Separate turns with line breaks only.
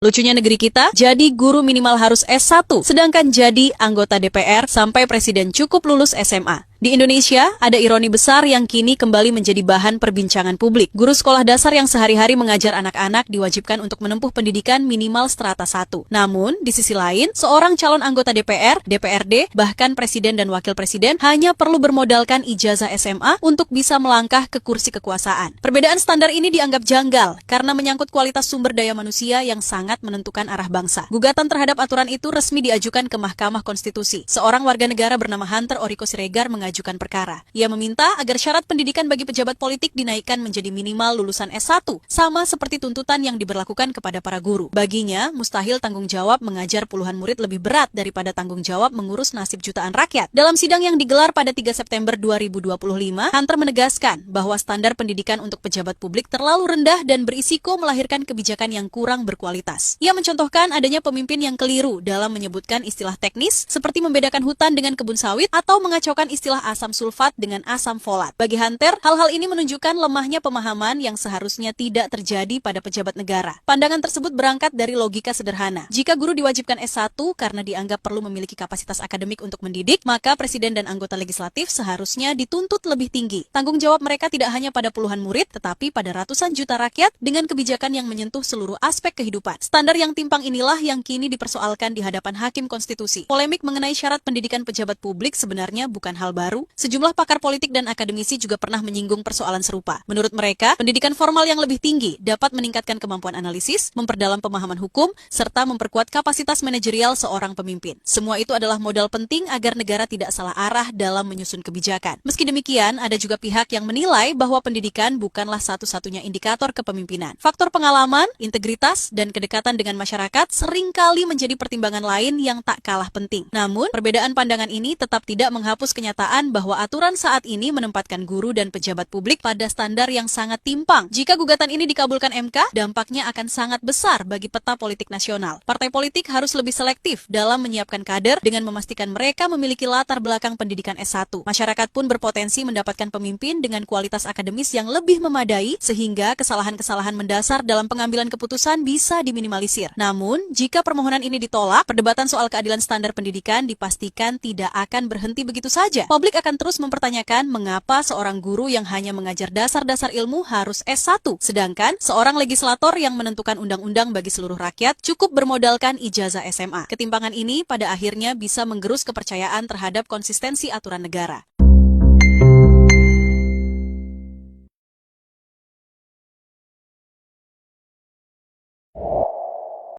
Lucunya negeri kita, jadi guru minimal harus S1, sedangkan jadi anggota DPR sampai presiden cukup lulus SMA. Di Indonesia, ada ironi besar yang kini kembali menjadi bahan perbincangan publik. Guru sekolah dasar yang sehari-hari mengajar anak-anak diwajibkan untuk menempuh pendidikan minimal strata 1. Namun, di sisi lain, seorang calon anggota DPR, DPRD, bahkan presiden dan wakil presiden hanya perlu bermodalkan ijazah SMA untuk bisa melangkah ke kursi kekuasaan. Perbedaan standar ini dianggap janggal karena menyangkut kualitas sumber daya manusia yang sangat menentukan arah bangsa. Gugatan terhadap aturan itu resmi diajukan ke Mahkamah Konstitusi. Seorang warga negara bernama Hunter Oriko Siregar mengajukan perkara. Ia meminta agar syarat pendidikan bagi pejabat politik dinaikkan menjadi minimal lulusan S1, sama seperti tuntutan yang diberlakukan kepada para guru. Baginya, mustahil tanggung jawab mengajar puluhan murid lebih berat daripada tanggung jawab mengurus nasib jutaan rakyat. Dalam sidang yang digelar pada 3 September 2025, Hunter menegaskan bahwa standar pendidikan untuk pejabat publik terlalu rendah dan berisiko melahirkan kebijakan yang kurang berkualitas. Ia mencontohkan adanya pemimpin yang keliru dalam menyebutkan istilah teknis seperti membedakan hutan dengan kebun sawit atau mengacaukan istilah asam sulfat dengan asam folat. Bagi Hunter, hal-hal ini menunjukkan lemahnya pemahaman yang seharusnya tidak terjadi pada pejabat negara. Pandangan tersebut berangkat dari logika sederhana. Jika guru diwajibkan S1 karena dianggap perlu memiliki kapasitas akademik untuk mendidik, maka presiden dan anggota legislatif seharusnya dituntut lebih tinggi. Tanggung jawab mereka tidak hanya pada puluhan murid, tetapi pada ratusan juta rakyat dengan kebijakan yang menyentuh seluruh aspek kehidupan. Standar yang timpang inilah yang kini dipersoalkan di hadapan Hakim Konstitusi. Polemik mengenai syarat pendidikan pejabat publik sebenarnya bukan hal baru. Sejumlah pakar politik dan akademisi juga pernah menyinggung persoalan serupa. Menurut mereka, pendidikan formal yang lebih tinggi dapat meningkatkan kemampuan analisis, memperdalam pemahaman hukum, serta memperkuat kapasitas manajerial seorang pemimpin. Semua itu adalah modal penting agar negara tidak salah arah dalam menyusun kebijakan. Meski demikian, ada juga pihak yang menilai bahwa pendidikan bukanlah satu-satunya indikator kepemimpinan. Faktor pengalaman, integritas, dan kedekatan dengan masyarakat seringkali menjadi pertimbangan lain yang tak kalah penting. Namun, perbedaan pandangan ini tetap tidak menghapus kenyataan bahwa aturan saat ini menempatkan guru dan pejabat publik pada standar yang sangat timpang. Jika gugatan ini dikabulkan MK, dampaknya akan sangat besar bagi peta politik nasional. Partai politik harus lebih selektif dalam menyiapkan kader dengan memastikan mereka memiliki latar belakang pendidikan S1. Masyarakat pun berpotensi mendapatkan pemimpin dengan kualitas akademis yang lebih memadai sehingga kesalahan-kesalahan mendasar dalam pengambilan keputusan bisa diminimalisir. Namun, jika permohonan ini ditolak, perdebatan soal keadilan standar pendidikan dipastikan tidak akan berhenti begitu saja. Publik akan terus mempertanyakan mengapa seorang guru yang hanya mengajar dasar-dasar ilmu harus S1, sedangkan seorang legislator yang menentukan undang-undang bagi seluruh rakyat cukup bermodalkan ijazah SMA. Ketimpangan ini pada akhirnya bisa menggerus kepercayaan terhadap konsistensi aturan negara.